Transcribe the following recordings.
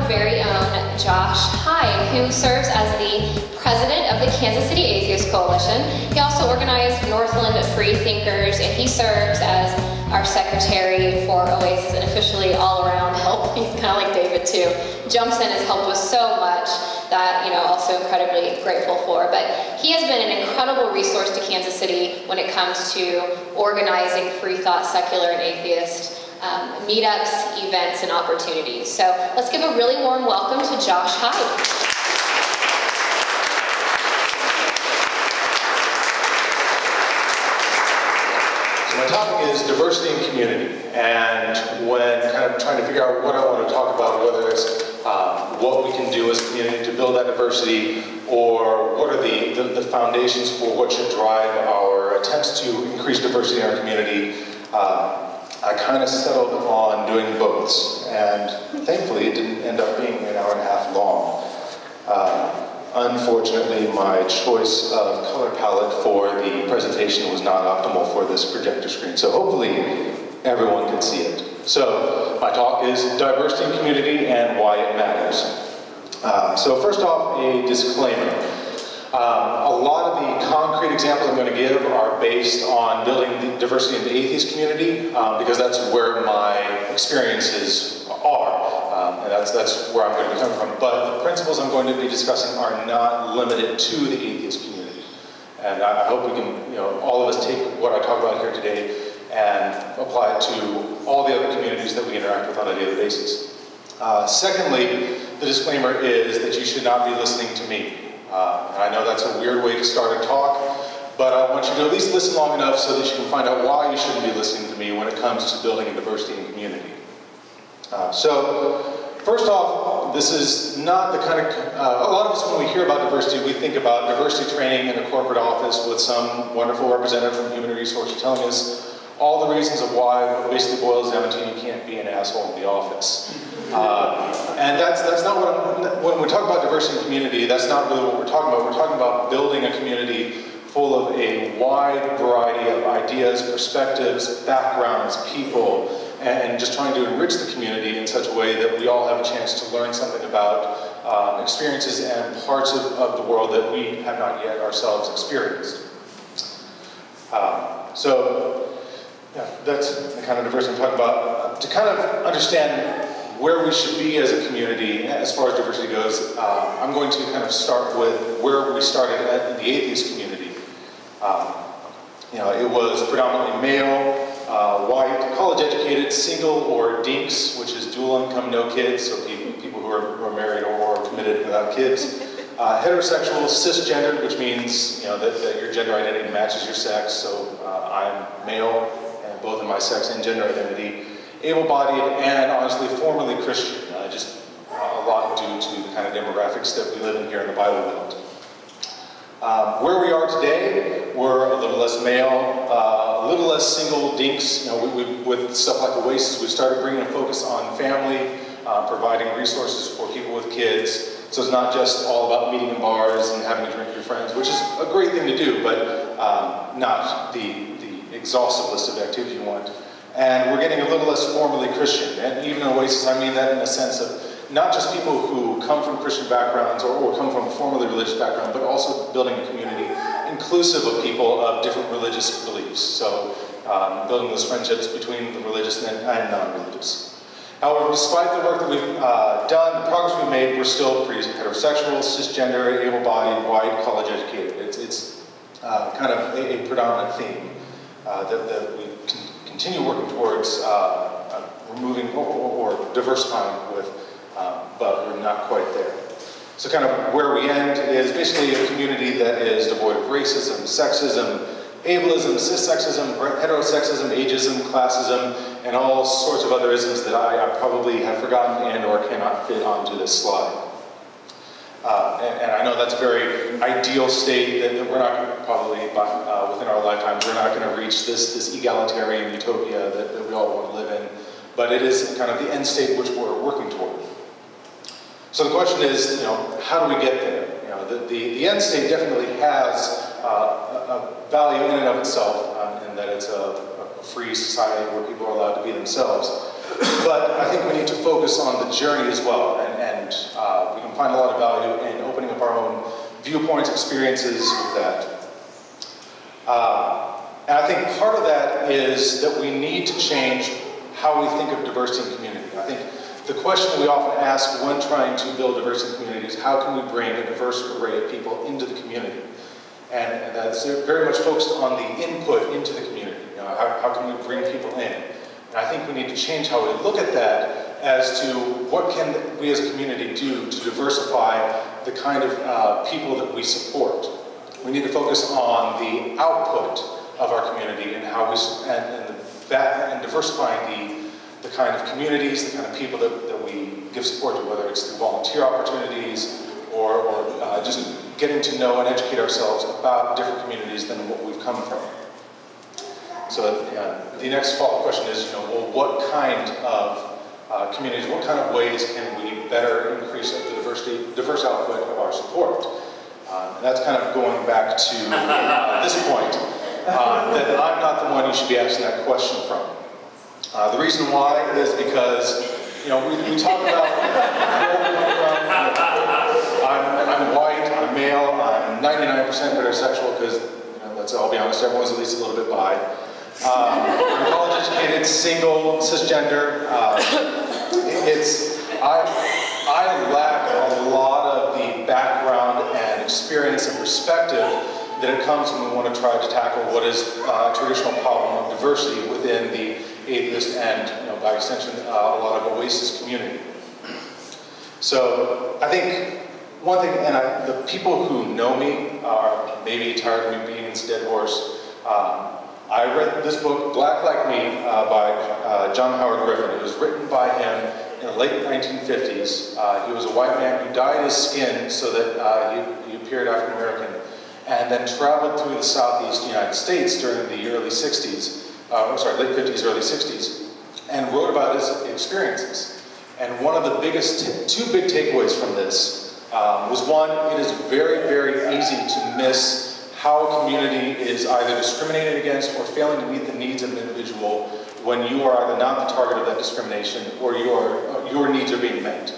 our very own Josh Hyde, who serves as the president of the KC Atheist Coalition. He also organized Northland Free Thinkers, and he serves as our secretary for Oasis and officially all-around help. He's kind of like David too. Jumps in, has helped us so much that, also incredibly grateful for. But he has been an incredible resource to Kansas City when it comes to organizing free thought, secular, and atheist meetups, events, and opportunities. So let's give a really warm welcome to Josh Hyde. My topic is diversity and community, and when kind of trying to figure out what I want to talk about, whether it's what we can do as a community to build that diversity, or what are the foundations for what should drive our attempts to increase diversity in our community, I kind of settled on doing both, and thankfully it didn't end up being an hour and a half long. Unfortunately, my choice of color palette for the presentation was not optimal for this projector screen, so hopefully everyone can see it. So my talk is diversity and community and why it matters. So first off, a disclaimer. A lot of the concrete examples I'm going to give are based on building the diversity in the atheist community, because that's where my experiences are. And that's where I'm going to be coming from. But the principles I'm going to be discussing are not limited to the atheist community. And I hope we can, all of us take what I talk about here today and apply it to all the other communities that we interact with on a daily basis. Secondly, the disclaimer is that you should not be listening to me. And I know that's a weird way to start a talk, but I want you to at least listen long enough so that you can find out why you shouldn't be listening to me when it comes to building a diversity in community. So, first off, this is not the kind of, a lot of us when we hear about diversity, we think about diversity training in a corporate office with some wonderful representative from human resources telling us all the reasons of why it basically boils down to you can't be an asshole in the office. And that's not what when we talk about diversity in community, that's not really what we're talking about. We're talking about building a community full of a wide variety of ideas, perspectives, backgrounds, people, and just trying to enrich the community in such a way that we all have a chance to learn something about experiences and parts of the world that we have not yet ourselves experienced. Yeah, that's the kind of diversity I'm talking about. To kind of understand where we should be as a community as far as diversity goes, I'm going to kind of start with where we started in the atheist community. It was predominantly male, white, college-educated, single or dinks, which is dual income, no kids, so people who are married or committed without kids. Heterosexual, cisgendered, which means that your gender identity matches your sex, so I'm male, and both in my sex and gender identity. Able-bodied, and honestly formerly Christian, just a lot due to the kind of demographics that we live in here in the Bible Belt. Where we are today, we're a little less male, a little less single dinks. With stuff like Oasis, we've started bringing a focus on family, providing resources for people with kids. So it's not just all about meeting in bars and having a drink with your friends, which is a great thing to do, but not the exhaustive list of activities you want. And we're getting a little less formally Christian. And even in Oasis, I mean that in a sense of not just people who come from Christian backgrounds or come from a formerly religious background, but also building a community inclusive of people of different religious beliefs. So building those friendships between the religious and non-religious. However, despite the work that we've done, the progress we've made, we're still pretty heterosexual, cisgender, able-bodied, white, college-educated. It's kind of a predominant theme that we continue working towards removing or diversifying with, but we're not quite there. So kind of where we end is basically a community that is devoid of racism, sexism, ableism, cissexism, heterosexism, ageism, classism, and all sorts of other isms that I probably have forgotten and or cannot fit onto this slide. And I know that's a very ideal state that we're not probably, within our lifetime, we're not going to reach this egalitarian utopia that we all want to live in. But it is kind of the end state which we're working toward. So the question is, how do we get there? The end state definitely has a value in and of itself, in that it's a free society where people are allowed to be themselves. But I think we need to focus on the journey as well, and we can find a lot of value in opening up our own viewpoints, experiences with that. And I think part of that is that we need to change how we think of diversity in community. I think the question we often ask when trying to build diversity in communities is how can we bring a diverse array of people into the community? And that's very much focused on the input into the community. You know, how can we bring people in? And I think we need to change how we look at that as to what can we as a community do to diversify the kind of people that we support. We need to focus on the output of our community and how we and diversifying the kind of communities, the kind of people that we give support to, whether it's through volunteer opportunities or just getting to know and educate ourselves about different communities than what we've come from. So the next follow-up question is, you know, well, what kind of communities, what kind of ways can we better increase the diverse output of our support? And that's kind of going back to this point, that I'm not the one you should be asking that question from. The reason why is because, you know, we talk about I'm white, I'm male, I'm 99% heterosexual because, you know, let's all be honest, everyone's at least a little bit bi. I'm college educated, single, cisgender. I lack a lot of the background and experience and perspective that it comes when we want to try to tackle what is a traditional problem of diversity within the atheist and, you know, by extension, a lot of Oasis community. So I think one thing, and the people who know me are maybe tired of me being this dead horse. I read this book, Black Like Me, by John Howard Griffin. It was written by him in the late 1950s. He was a white man who dyed his skin so that he appeared African American, and then traveled through the southeast United States during the early 60s, late 50s, early 60s, and wrote about his experiences. And one of the biggest, two big takeaways from this was one, it is very, very easy to miss how a community is either discriminated against or failing to meet the needs of an individual when you are either not the target of that discrimination or your needs are being met.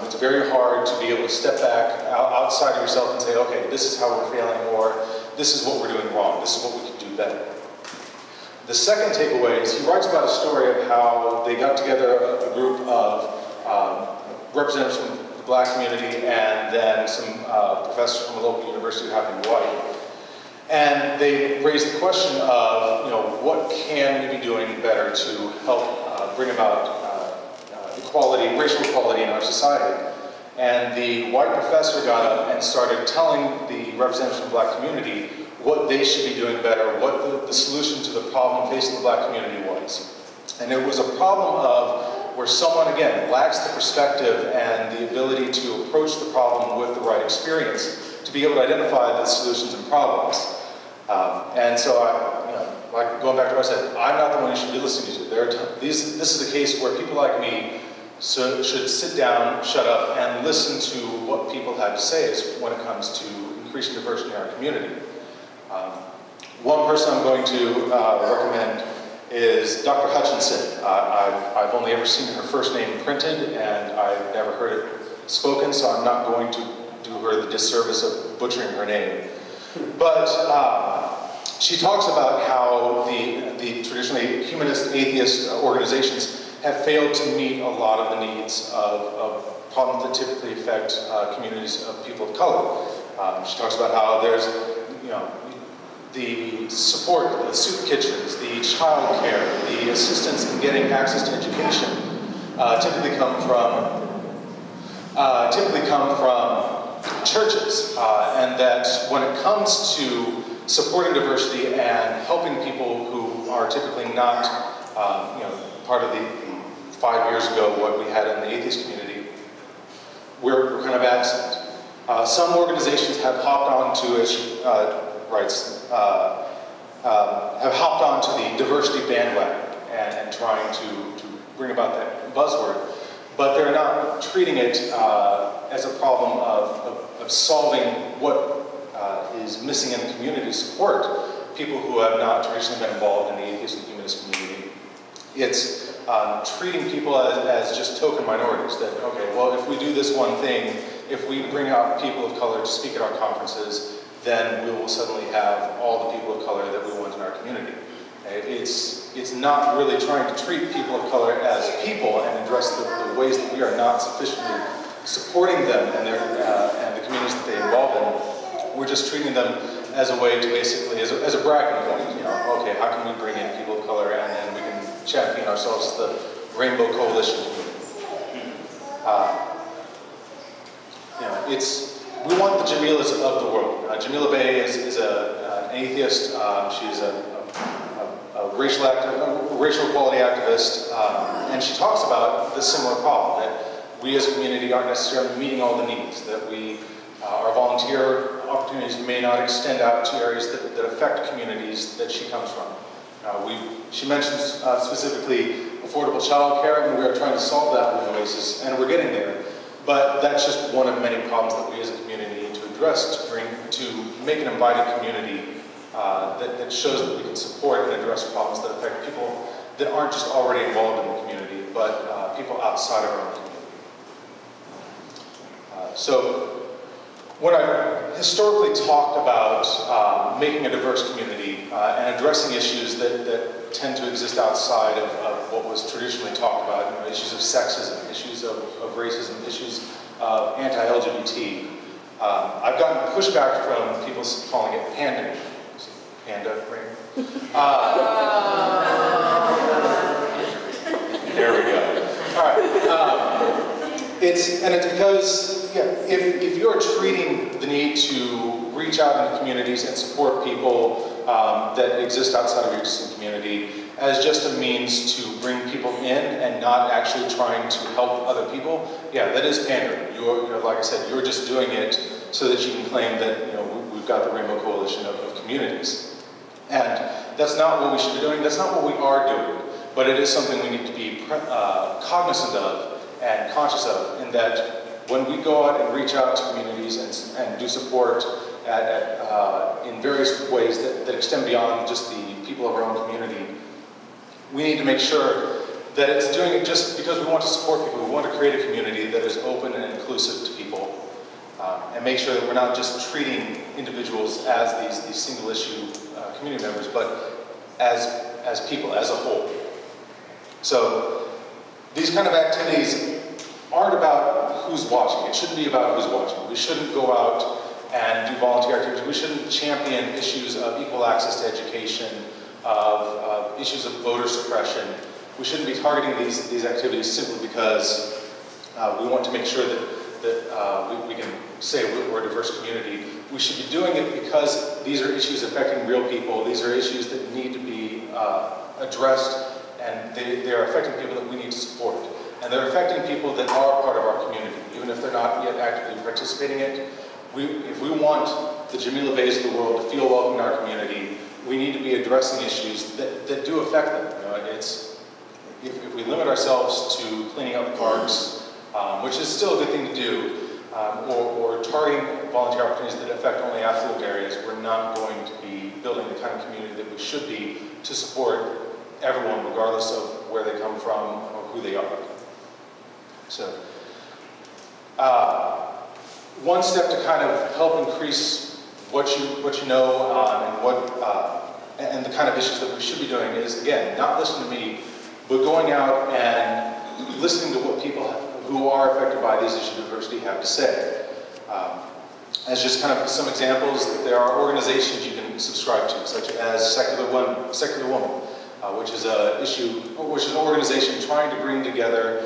It's very hard to be able to step back outside of yourself and say, okay, this is how we're failing, or this is what we're doing wrong, this is what we can do better. The second takeaway is he writes about a story of how they got together a group of representatives from the black community and then some professors from a local university who happened to be white. And they raised the question of, you know, what can we be doing better to help bring about equality, racial equality in our society? And the white professor got up and started telling the representatives from the black community what they should be doing better, what the solution to the problem facing the black community was. And it was a problem of where someone, again, lacks the perspective and the ability to approach the problem with the right experience to be able to identify the solutions and problems. And so, like going back to what I said, I'm not the one you should be listening to. This is a case where people like me should sit down, shut up, and listen to what people have to say when it comes to increasing diversity in our community. One person I'm going to recommend is Dr. Hutchinson. I've only ever seen her first name printed, and I've never heard it spoken, so I'm not going to do her the disservice of butchering her name. But she talks about how the traditionally humanist atheist organizations have failed to meet a lot of the needs of problems that typically affect communities of people of color. She talks about how there's, you know, the support, the soup kitchens, the child care, the assistance in getting access to education typically come from churches, and that when it comes to supporting diversity and helping people who are typically not, part of the 5 years ago what we had in the atheist community, we're kind of absent. Some organizations have hopped onto, as she writes, have hopped onto the diversity bandwagon and trying to bring about that buzzword, but they're not treating it as a problem of solving what is missing in the community to support people who have not traditionally been involved in the atheist and humanist community. It's treating people as just token minorities. That, okay, well, if we do this one thing, if we bring out people of color to speak at our conferences, then we will suddenly have all the people of color that we want in our community. It's not really trying to treat people of color as people and address the ways that we are not sufficiently supporting them and the communities that they involve in. We're just treating them as a way to basically, as a bragging point. You know, okay, how can we bring in people of color and then we can champion ourselves as the Rainbow Coalition community. You know, we want the Jamilas of the world. Jamila Bey is an atheist. She's a racial equality activist, and she talks about this similar problem, that we as a community aren't necessarily meeting all the needs, that our volunteer opportunities may not extend out to areas that affect communities that she comes from. She mentions specifically affordable childcare, and we are trying to solve that with Oasis, and we're getting there. But that's just one of many problems that we as a community need to address to make an invited community that shows that we can support and address problems that affect people that aren't just already involved in the community, but people outside of our own community. So when I've historically talked about making a diverse community and addressing issues that tend to exist outside of what was traditionally talked about, you know, issues of sexism, issues of racism, issues of anti-LGBT, I've gotten pushback from people calling it pandering. Panda, right? There we go. All right. It's because, yeah, if you're treating the need to reach out into communities and support people that exist outside of your existing community as just a means to bring people in and not actually trying to help other people, yeah, that is pandering. You're like I said, you're just doing it so that you can claim that, you know, we've got the Rainbow Coalition of communities. And that's not what we should be doing, that's not what we are doing, but it is something we need to be cognizant of and conscious of, in that when we go out and reach out to communities and do support in various ways that extend beyond just the people of our own community, we need to make sure that it's doing it just because we want to support people. We want to create a community that is open and inclusive to people, and make sure that we're not just treating individuals as these single issue community members, but as people, as a whole. So these kind of activities aren't about who's watching. It shouldn't be about who's watching. We shouldn't go out and do volunteer activities. We shouldn't champion issues of equal access to education, of issues of voter suppression. We shouldn't be targeting these activities simply because we want to make sure that we can say we're a diverse community. We should be doing it because these are issues affecting real people. These are issues that need to be addressed, and they are affecting people that we need to support. And they're affecting people that are part of our community, even if they're not yet actively participating in it. If we want the Jamila Bays of the world to feel welcome in our community, we need to be addressing issues that do affect them. You know, if we limit ourselves to cleaning up parks, which is still a good thing to do, or targeting volunteer opportunities that affect only affluent areas, we're not going to be building the kind of community that we should be to support everyone, regardless of where they come from or who they are. So, one step to kind of help increase what you know and the kind of issues that we should be doing is, again, not listening to me, but going out and listening to what people who are affected by these issues of diversity have to say. As just kind of some examples, there are organizations you can subscribe to, such as Secular Woman, which is an organization trying to bring together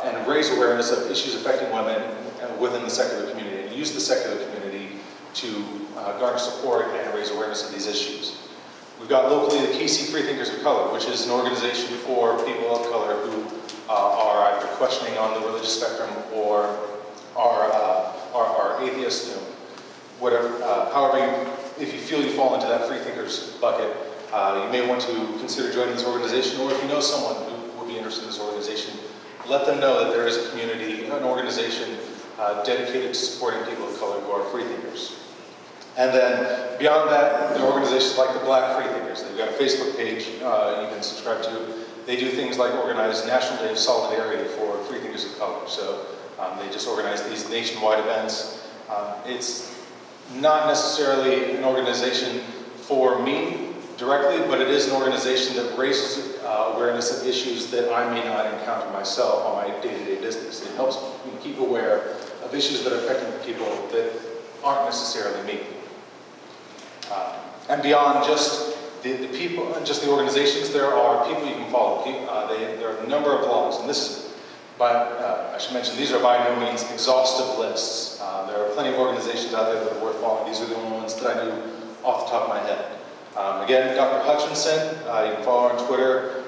and raise awareness of issues affecting women within the secular community, and use the secular community to garner support and raise awareness of these issues. We've got locally the KC Freethinkers of Color, which is an organization for people of color who are either questioning on the religious spectrum or are atheists, you know, whatever. However, if you feel you fall into that Freethinkers bucket, you may want to consider joining this organization, or if you know someone who would be interested in this organization, let them know that there is a community, an organization dedicated to supporting people of color who are freethinkers. And then beyond that, there are organizations like the Black Freethinkers. They've got a Facebook page you can subscribe to. they do things like organize National Day of Solidarity for freethinkers of color. So they just organize these nationwide events. It's not necessarily an organization for me directly, but it is an organization that raises awareness of issues that I may not encounter myself on my day-to-day business. It helps me keep aware of issues that are affecting people that aren't necessarily me. And beyond just the people, just the organizations, there are people you can follow. There are a number of blogs, and this is, I should mention, these are by no means exhaustive lists. There are plenty of organizations out there that are worth following. These are the only ones that I knew off the top of my head. Again, Dr. Hutchinson, you can follow her on Twitter.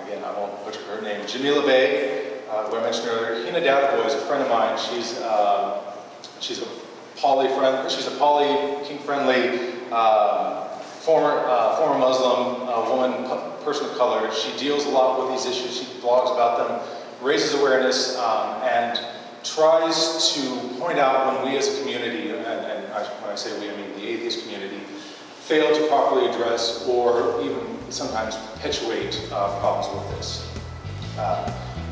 Again, I won't butcher her name. Jamila Bay, who I mentioned earlier. Hina Dadaboy is a friend of mine. She's a poly kink-friendly, former Muslim woman, person of color. She deals a lot with these issues. She blogs about them, raises awareness, and tries to point out when we as a community, and when I say we, I mean the atheist community, fail to properly address or even sometimes perpetuate problems with this.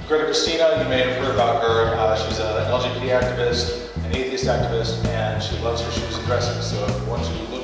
Greta Christina, you may have heard about her. She's an LGBT activist, an atheist activist, and she loves her shoes and dresses. So if you want to